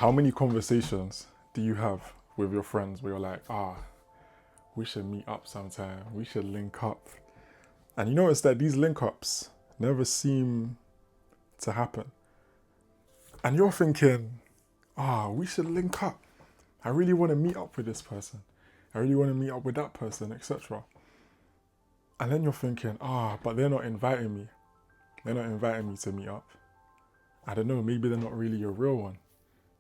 How many conversations do you have with your friends where you're like, we should meet up sometime, we should link up? And you notice that these link ups never seem to happen. And you're thinking, we should link up. I really want to meet up with this person. I really want to meet up with that person, etc. And then you're thinking, but they're not inviting me. They're not inviting me to meet up. I don't know, maybe they're not really a real one.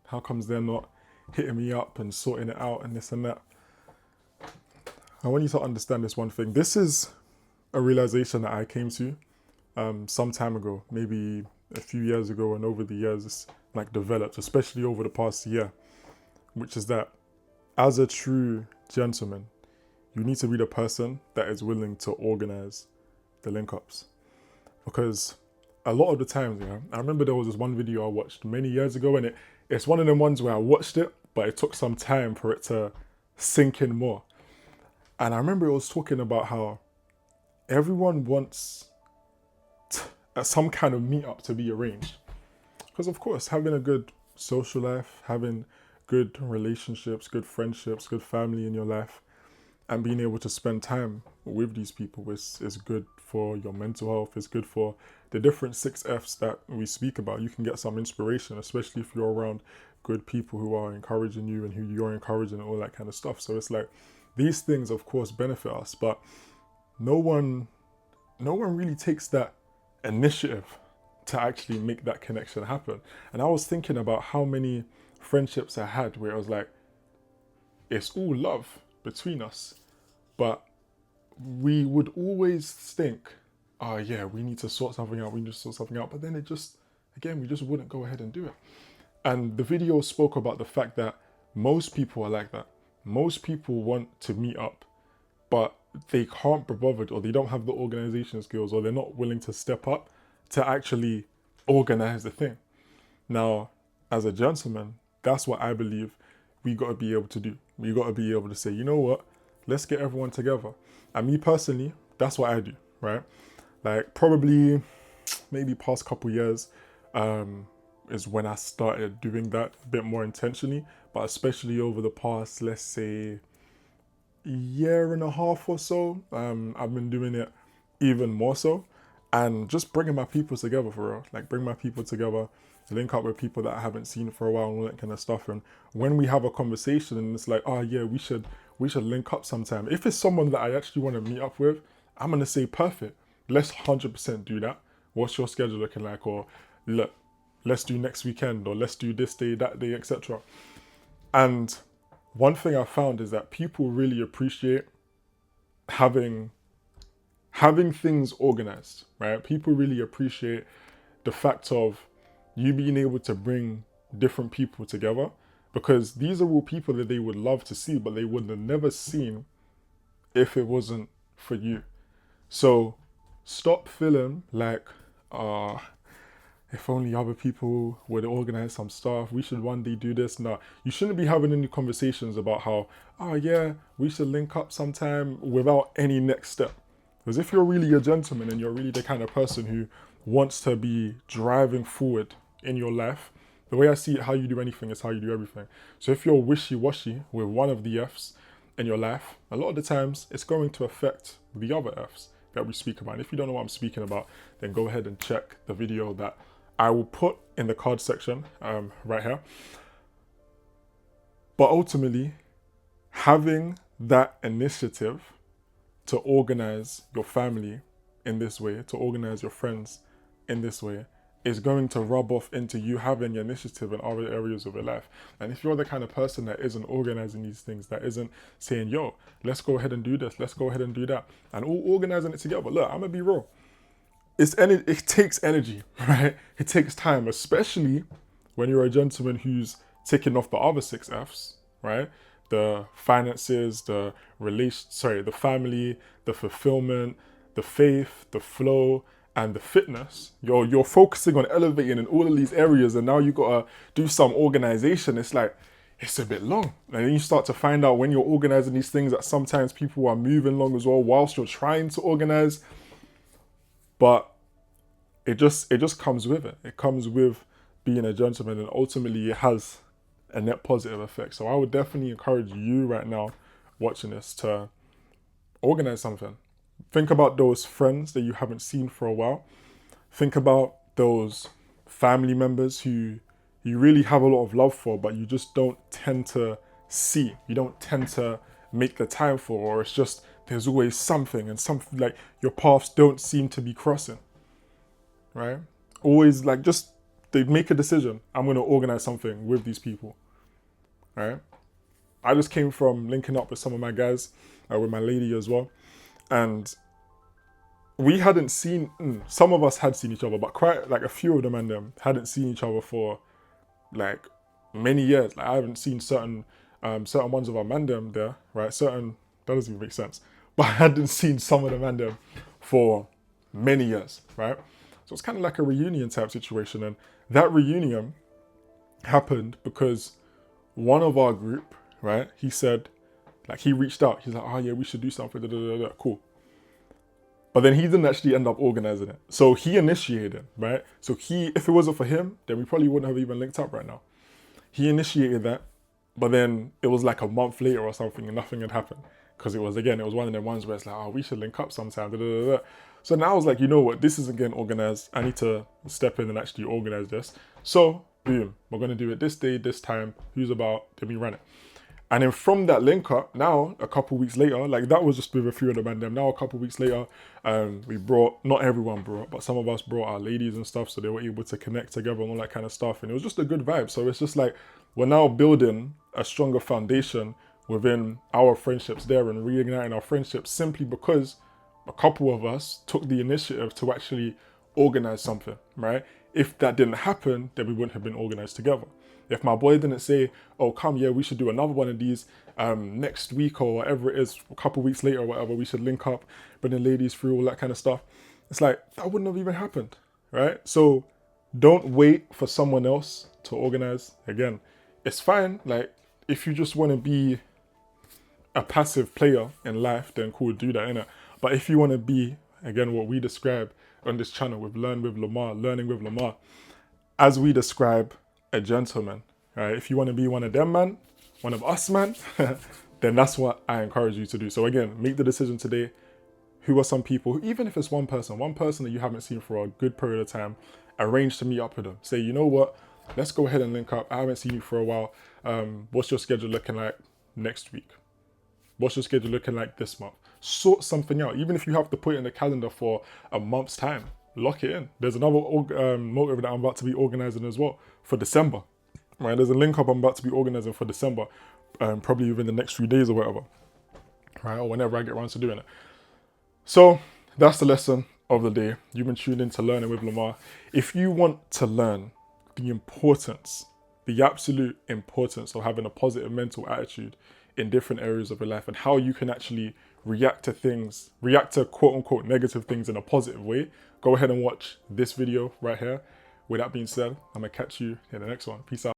How comes they're not hitting me up and sorting it out and this and that? I want you to understand this one thing. This is a realization that I came to some time ago, maybe a few years ago, and over the years it's like developed, especially over the past year, which is that as a true gentleman, you need to be the person that is willing to organize the link ups. Because a lot of the times, I remember there was this one video I watched many years ago, and it's one of them ones where I watched it, but it took some time for it to sink in more. And I remember it was talking about how everyone wants some kind of meetup to be arranged. Because of course, having a good social life, having good relationships, good friendships, good family in your life, and being able to spend time with these people is good for your mental health. It's good for the different 6Fs that we speak about. You can get some inspiration, especially if you're around good people who are encouraging you and who you're encouraging and all that kind of stuff. So it's like these things, of course, benefit us, but no one really takes that initiative to actually make that connection happen. And I was thinking about how many friendships I had where I was like, it's all love between us, but we would always think, we need to sort something out, but then we just wouldn't go ahead and do it. And the video spoke about the fact that most people are like that. Most people want to meet up, but they can't be bothered, or they don't have the organization skills, or they're not willing to step up to actually organize the thing. Now, as a gentleman, that's what I believe we got to be able to do. We got to be able to say, you know what, let's get everyone together. And me personally, that's what I do, right? Like probably maybe past couple years is when I started doing that a bit more intentionally, but especially over the past, let's say, year and a half or so, I've been doing it even more so, and just bringing my people together for real. Like bring my people together, link up with people that I haven't seen for a while and all that kind of stuff. And when we have a conversation and it's like, we should link up sometime. If it's someone that I actually want to meet up with, I'm gonna say perfect. Let's 100% do that. What's your schedule looking like? Or look, let's do next weekend, or let's do this day, that day, etc. And one thing I found is that people really appreciate having things organized, right? People really appreciate the fact of you being able to bring different people together, because these are all people that they would love to see, but they would have never seen if it wasn't for you. So stop feeling like, if only other people would organize some stuff, we should one day do this. No, you shouldn't be having any conversations about how, we should link up sometime without any next step. Because if you're really a gentleman and you're really the kind of person who wants to be driving forward in your life, the way I see it, how you do anything is how you do everything. So if you're wishy-washy with one of the Fs in your life, a lot of the times it's going to affect the other Fs that we speak about. And if you don't know what I'm speaking about, then go ahead and check the video that I will put in the card section right here. But ultimately, having that initiative to organize your family in this way, to organize your friends in this way, is going to rub off into you having initiative in other areas of your life. And if you're the kind of person that isn't organizing these things, that isn't saying, yo, let's go ahead and do this, let's go ahead and do that, and all organizing it together. But look, I'm gonna be real. It takes energy, right? It takes time, especially when you're a gentleman who's ticking off the other 6Fs, right? The finances, the family, the fulfillment, the faith, the flow, and the fitness. You're focusing on elevating in all of these areas, and now you gotta do some organization. It's like, it's a bit long. And then you start to find out when you're organizing these things that sometimes people are moving long as well whilst you're trying to organize. But it just comes with it. It comes with being a gentleman, and ultimately it has a net positive effect. So I would definitely encourage you right now watching this to organize something. Think about those friends that you haven't seen for a while. Think about those family members who you really have a lot of love for, but you just don't tend to see. You don't tend to make the time for, or it's just there's always something and something like your paths don't seem to be crossing, right? Always like just they make a decision. I'm going to organize something with these people, right? I just came from linking up with some of my guys, with my lady as well, and we hadn't seen. Some of us had seen each other, but quite like a few of them and them hadn't seen each other for like many years. Like I haven't seen certain ones of our mandem there, right? Certain that doesn't even make sense, but I hadn't seen some of the mandem for many years, right? So it's kind of like a reunion type situation, and that reunion happened because one of our group, right? He said, like he reached out. He's like, oh yeah, we should do something. Da, da, da, da. Cool. But then he didn't actually end up organizing it. So he initiated, right? So if it wasn't for him, then we probably wouldn't have even linked up right now. He initiated that, but then it was like a month later or something and nothing had happened. Because it was one of them ones where it's like, oh, we should link up sometime. Da, da, da, da. So now I was like, you know what? This isn't getting organized. I need to step in and actually organize this. So boom, we're going to do it this day, this time. Who's about? Then we run it. And then from that link up, now a couple weeks later, like that was just with a few of the man them. Now a couple weeks later, we brought, not everyone brought, but some of us brought our ladies and stuff, so they were able to connect together and all that kind of stuff. And it was just a good vibe. So it's just like we're now building a stronger foundation within our friendships there and reigniting our friendships simply because a couple of us took the initiative to actually organize something, right? If that didn't happen, then we wouldn't have been organized together. If my boy didn't say, oh, come, yeah, we should do another one of these next week or whatever it is, a couple weeks later or whatever, we should link up, bring the ladies through, all that kind of stuff. It's like, that wouldn't have even happened, right? So don't wait for someone else to organize. Again, it's fine. Like, if you just want to be a passive player in life, then cool, do that, innit? But if you want to be, again, what we describe on this channel with Learning with Lamar, as we describe a gentleman, right? If you want to be one of them, man, one of us, man, then that's what I encourage you to do. So again, make the decision today. Who are some people, even if it's one person that you haven't seen for a good period of time, arrange to meet up with them. Say, you know what, let's go ahead and link up. I haven't seen you for a while. What's your schedule looking like next week? What's your schedule looking like this month? Sort something out. Even if you have to put it in the calendar for a month's time, lock it in. There's another motive that I'm about to be organizing as well for December. Right? There's a link up I'm about to be organizing for December, probably within the next few days or whatever. Right? Or whenever I get around to doing it. So that's the lesson of the day. You've been tuned in to Learning with Lamar. If you want to learn the absolute importance of having a positive mental attitude in different areas of your life and how you can actually react to quote unquote negative things in a positive way, go ahead and watch this video right here. With that being said, I'm gonna catch you in the next one. Peace out.